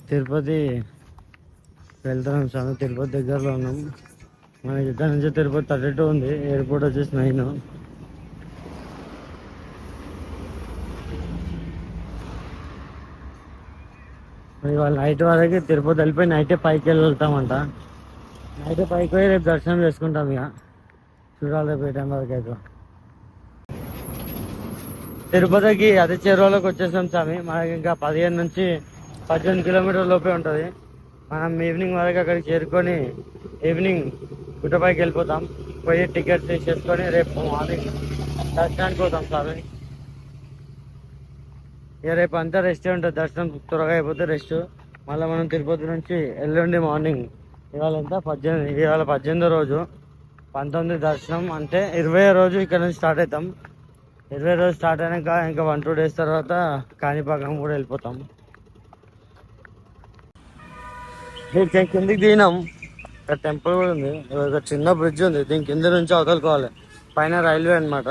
తిరుపతి వెళ్తున్నాం స్వామి. తిరుపతి దగ్గరలో ఉన్నాం. మనకి ఇక్కడ నుంచి తిరుపతి 32 ఉంది. ఎయిర్పోర్ట్ వచ్చేసి 9. ఇవాళ నైట్ వరకు తిరుపతి వెళ్ళిపోయి నైటే పైకి వెళ్తామంట. నైటే పైకి పోయి రేపు దర్శనం చేసుకుంటాం. ఇక చూడాలి రేపు ఏ టైం వరకు అయితే. తిరుపతికి అతి చేరువలోకి వచ్చేసాం స్వామి. మనకి ఇంకా 15 నుంచి 18 కిలోమీటర్ల లోపే ఉంటుంది. మనం ఈవినింగ్ వరకు అక్కడికి చేరుకొని ఈవినింగ్ గుట్టపైకి వెళ్ళిపోతాం. పోయి టికెట్స్ తీసేసుకొని రేపు మార్నింగ్ దర్శనానికి పోతాం స్వామి. ఇక రేపు అంతా రెస్టే ఉంటుంది. దర్శనం త్వరగా అయిపోతే రెస్ట్. మళ్ళీ మనం తిరుపతి నుంచి ఎల్లుండి మార్నింగ్ ఇవాళ 18వ రోజు, 19 దర్శనం. అంటే 20వ రోజు ఇక్కడ నుంచి స్టార్ట్ అవుతాం. 20వ రోజు స్టార్ట్ అయినాక ఇంకా 1-2 డేస్ తర్వాత కాణిపాకం కూడా వెళ్ళిపోతాం. కిందికి దిగినాం. ఇక్కడ టెంపుల్ కూడా ఉంది. ఒక చిన్న బ్రిడ్జ్ ఉంది. దీని కింద నుంచి అవతలుకోవాలి. పైన రైల్వే అనమాట.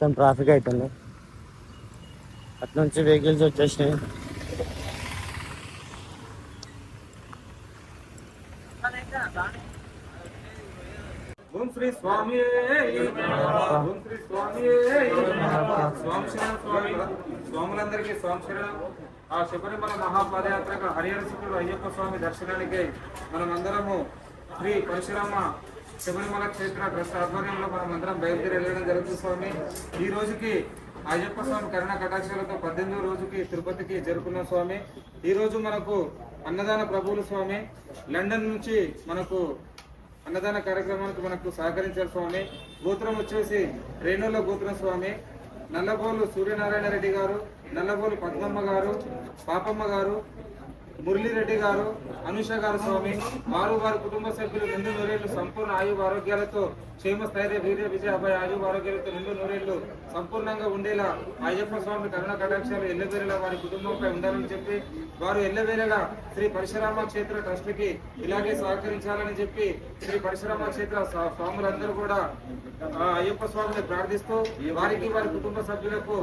మొత్తం ట్రాఫిక్ అవుతుంది. అటు నుంచి వెహికల్స్ వచ్చేసినాయి. ఓం శ్రీ స్వామి ఓం శ్రీ స్వామి స్వామి శరణం స్వామి. స్వాములందరికీ స్వామి శరణం. ఆ శబరిమల మహాపాదయాత్రకు హరిహర శిఖరుడు అయ్యప్ప స్వామి దర్శనానికి మనమందరము శ్రీ పరశురామ శబరిమల క్షేత్ర ట్రస్ట్ ఆధ్వర్యంలో మనమందరం బయలుదేరి వెళ్ళడం జరుగుతుంది స్వామి. ఈ రోజుకి అయ్యప్ప స్వామి కరుణ కటాక్షాలతో 18వ రోజుకి తిరుపతికి చేరుకున్నాం స్వామి. ఈ రోజు మనకు అన్నదాన ప్రభువులు స్వామి లండన్ నుంచి మనకు అన్నదాన కార్యక్రమానికి మనకు సహకరించారు స్వామి. గోత్రం వచ్చేసి రేణుల గోత్రం స్వామి. నల్లబోలు సూర్యనారాయణ రెడ్డి గారు, నల్లబోలు పద్మమ్మ గారు, పాపమ్మ గారు, మురళీరెడ్డి గారు, అనుష గారు స్వామి. వారి కుటుంబ సభ్యులు 2 నూరేళ్లు సంపూర్ణ ఆయువు ఆరోగ్యాలతో క్షేమ స్థైర్య వీర్య విజయ అభయ ఆయువు ఆరోగ్యాలతో 2 నూరేళ్లు సంపూర్ణంగా ఉండేలా అయ్యప్ప స్వామి కరుణ కటాక్షాలు ఎల్లవేళలా వారి కుటుంబంపై ఉండాలని చెప్పి వారు ఎల్లవేళలా శ్రీ పరశురామ క్షేత్ర ట్రస్ట్ కి ఇలాగే సహకరించాలని చెప్పి శ్రీ పరశురామ క్షేత్ర స్వాములందరూ కూడా అయ్యప్ప స్వామిని ప్రార్థిస్తూ వారికి వారి కుటుంబ సభ్యులకు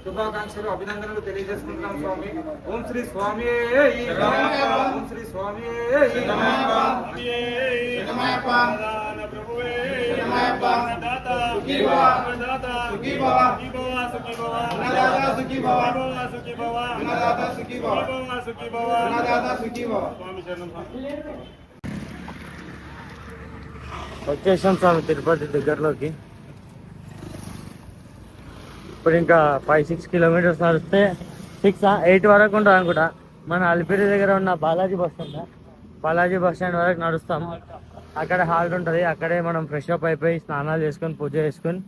శుభాకాంక్షలు అభినందనలు తెలియజేసుకుంటున్నాం స్వామి. ఓం శ్రీ స్వామి ఓం శ్రీ స్వామి వచ్చేసాం స్వామి తిరుపతి దగ్గరలోకి. ఇప్పుడు ఇంకా 5-6 కిలోమీటర్స్ నడిస్తే 6-8 వరకు ఉంటుంది అనుకుంటా. మన అలిపిరి దగ్గర ఉన్న బాలాజీ బస్ స్టాండ్ వరకు నడుస్తాం. అక్కడ హాల్ట్ ఉంటుంది. అక్కడే మనం ఫ్రెష్ అప్ అయిపోయి స్నానాలు చేసుకొని పూజ చేసుకొని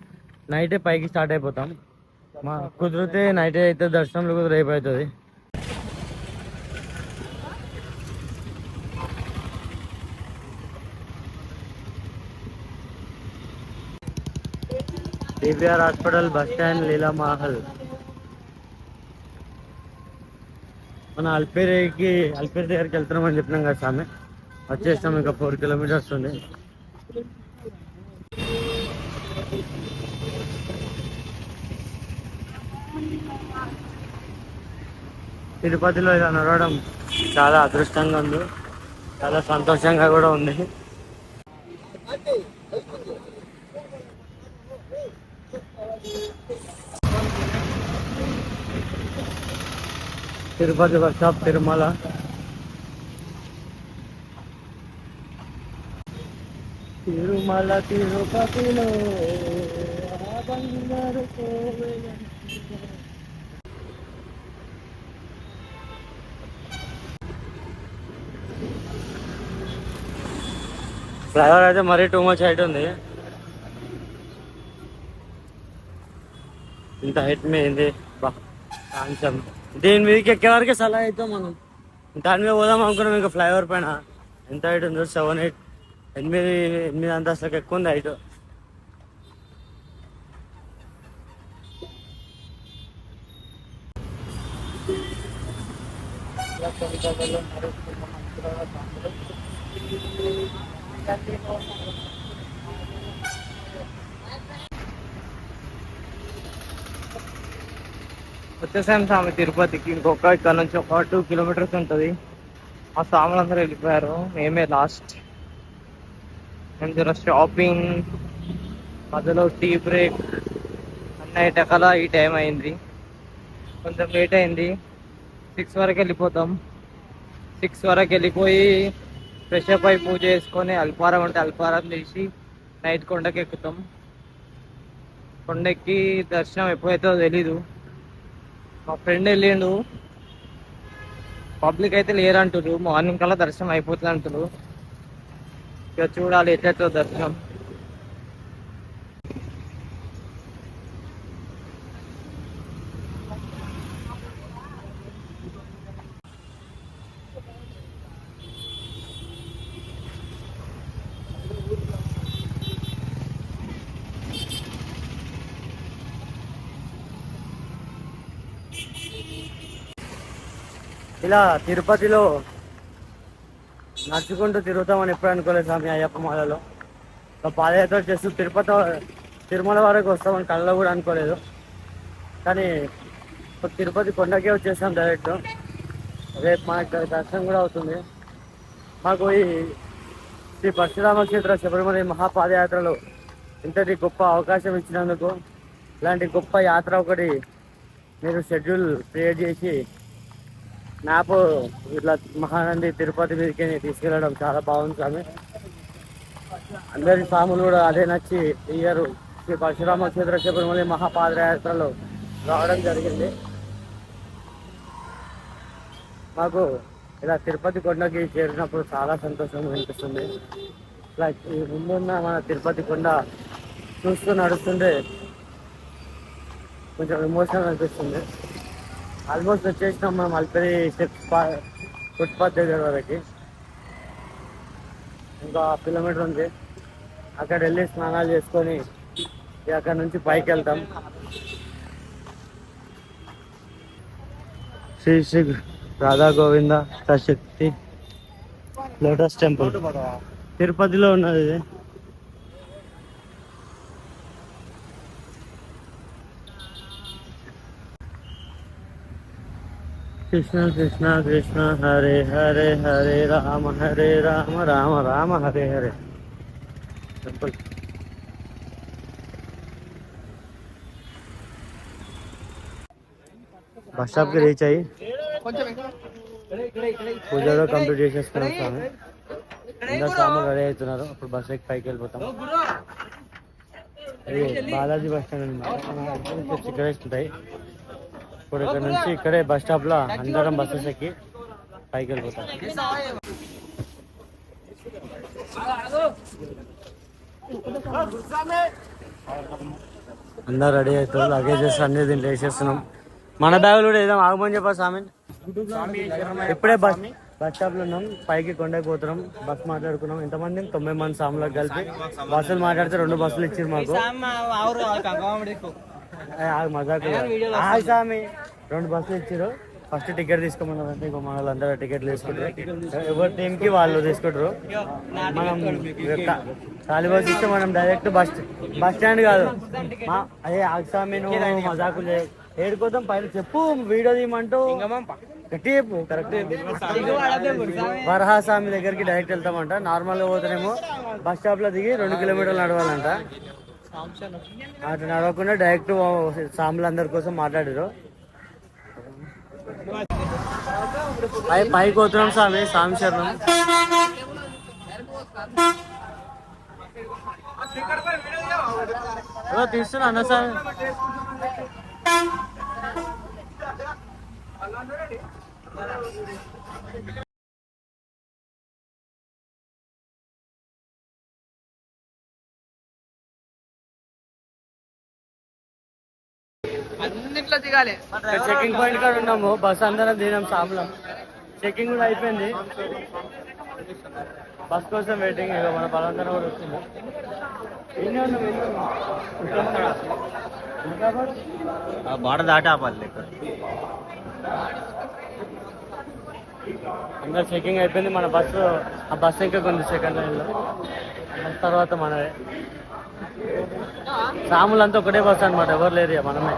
నైటే పైకి స్టార్ట్ అయిపోతాం. కుదిరితే నైటే అయితే దర్శనంలో కూడా రేపు అవుతుంది. DVR hospital bus stand Leela Mahal. మన అల్పేరి దగ్గరికి వెళ్తున్నామని చెప్పినాం కదా స్వామి. వచ్చేస్తాం. ఇంకా 4 కిలోమీటర్స్ ఉంది. తిరుపతిలో ఇలా నడవడం చాలా అదృష్టంగా ఉంది. చాలా సంతోషంగా కూడా ఉంది. Tirupati bus stop Tirumala. తిరుపతిలో ఫ్లైఓవర్ అయితే మరీ టూ మచ్ హైట్ ఉంది. ఇంత హైట్ మీద కొంచెం దీని మీదకి ఎక్కే వరకే సలహా అవుతాం మనం. దాని మీద పోదాం అనుకున్నాం. ఇంకా ఫ్లైఓవర్ పైన ఎంత హైట్ ఉందో 7-8 8 అంతస్తులకు ఎక్కువ ఉంది హైట్. వచ్చేసాం స్వామి తిరుపతికి. ఇంకొక ఇక్కడ నుంచి ఒక 2 కిలోమీటర్స్ ఉంటుంది. మా స్వాములందరూ వెళ్ళిపోయారు, మేమే లాస్ట్. మేము జర షాపింగ్, మధ్యలో టీ బ్రేక్ అన్నయ్యటకలా ఈ టైం అయింది. కొంచెం లేట్ అయింది. 6 వరకు వెళ్ళిపోతాం. 6 వరకు వెళ్ళిపోయి ఫ్రెష్ అప్ అయి పూజ చేసుకొని అల్పారం అంటే అల్పారం చేసి నైట్ కొండకి ఎక్కుతాం. కొండెక్కి దర్శనం ఎప్పుడైతుందో తెలీదు. మా ఫ్రెండ్ వెళ్ళిండు, పబ్లిక్ అయితే లేరంటారు. మార్నింగ్ కల్లా దర్శనం అయిపోతుంది అంటారు. ఇక చూడాలి ఎట్లయితే దర్శనం. ఇలా తిరుపతిలో నడుచుకుంటూ తిరుగుతామని ఎప్పుడు అనుకోలేదు స్వామి. అయ్యప్ప మాలలో పాదయాత్ర చేస్తూ తిరుమల వరకు వస్తామని కళ్ళలో కూడా అనుకోలేదు. కానీ తిరుపతి కొండకే వచ్చేసాం డైరెక్ట్. రేపు మాకు దర్శనం కూడా అవుతుంది. మాకు ఈ శ్రీ పరశురామ క్షేత్ర శబరిమల మహాపాదయాత్రలో ఇంతటి గొప్ప అవకాశం ఇచ్చినందుకు, ఇలాంటి గొప్ప యాత్ర ఒకటి మీరు షెడ్యూల్ క్రియేట్ చేసి మ్యాప్ ఇట్లా మహానంది తిరుపతి మీదకి తీసుకెళ్ళడం చాలా బాగుంది స్వామి. అందరి స్వాములు కూడా అదే నచ్చి ఈ ఇయర్ శ్రీ పరశురామ క్షేత్ర శబరిమల మహాపాదయాత్రలో రావడం జరిగింది. మాకు ఇలా తిరుపతి కొండకి చేరినప్పుడు చాలా సంతోషం అనిపిస్తుంది. లైక్ ఈ ముందున్న మన తిరుపతి కొండ చూస్తూ నడుస్తుంటే కొంచెం ఎమోషనల్ అనిపిస్తుంది. ఆల్మోస్ట్ వచ్చేసినాం మనం అల్పరి స్టెప్స్ ఫుట్పాత్ దగ్గర వరకు. ఇంకా కిలోమీటర్ ఉంది. అక్కడ వెళ్ళి స్నానాలు చేసుకొని అక్కడ నుంచి పైకి వెళ్తాం. శ్రీ శ్రీ రాధా గోవింద శక్తి లోటస్ టెంపుల్ తిరుపతిలో ఉన్నది ఇది. కృష్ణ కృష్ణ కృష్ణ హరే హరే హరే రామ రామ రామ హరే హరే. టెంపుల్ బస్ స్టాప్కి రీచ్ అయ్యి పూజలో కంప్లీట్ చేసేసుకున్నాం స్వామి. అందరు సామాన్లు రెడీ అవుతున్నారు. అప్పుడు బస్ ఎక్కి పైకి వెళ్ళిపోతాం. ఇది బాలాజీ బస్ స్టాండ్ అనమాట. ఇక్కడ వేసుకుంటాయి. ఇప్పుడు ఇక్కడ నుంచి ఇక్కడే బస్ స్టాప్ లో అందరం బస్సెస్ ఎక్కి పైకి వెళ్ళిపోతాం. అందరు రెడీ అవుతారు. లగేజెస్ అన్ని దీంట్లో వేసేస్తున్నాం. మన బ్యాగులు కూడా ఏదో ఆగమని చెప్పా స్వామి. ఇప్పుడే బస్ స్టాప్ లో ఉన్నాం. పైకి కొండకి పోతున్నాం. బస్ మాట్లాడుకున్నాం. ఎంతమంది 90 మంది సాములకు కలిపి బస్సులు మాట్లాడితే 2 బస్సులు ఇచ్చారు మాకు. మజాకు స్వామి. 2 బస్సులు ఇచ్చారు. ఫస్ట్ టికెట్ తీసుకోమన్నారంటే ఇంకో మన వాళ్ళందరూ టికెట్లు తీసుకుంటారు. ఎవరి టీంకి వాళ్ళు తీసుకుంటారు. మనం ఖాళీ బస్ ఇస్తే మనం డైరెక్ట్ బస్ స్టాండ్ కాదు. అదే ఆగ్సామి నువ్వు మజాకు ఏడుకోతాం. పైన చెప్పు వీడియో తీయమంటూ గట్టి చెప్పు. కరెక్ట్ వరహాస్వామి దగ్గరికి డైరెక్ట్ వెళ్తామంట. నార్మల్గా పోతేనేమో బస్ స్టాప్ లో దిగి 2 కిలోమీటర్లు నడవాలంట. అటు నడవకుండా డైరెక్ట్ సాములందరి కోసం మాట్లాడారు. పైకి పోతున్నాం స్వామి. స్వామి శరణం. తీస్తున్నా అన్న స్వామి. అన్నిట్లో దిగాలి. చెకింగ్ పాయింట్ కాడ ఉన్నాము. బస్ అందరం దిగినాం సాములం. చెకింగ్ కూడా అయిపోయింది. బస్ కోసం వెయిటింగ్. మన బలందరం కూడా వచ్చింది. బాడ దాటి ఆపాలి. అందరు చెకింగ్ అయిపోయింది. మన బస్సు ఆ బస్సు ఇంకా కొన్ని సెకండ్ లైన్లో. తర్వాత మనదే సాములంతా ఒకటే బస్సు అనమాట. ఎవరు లేరు మనమే.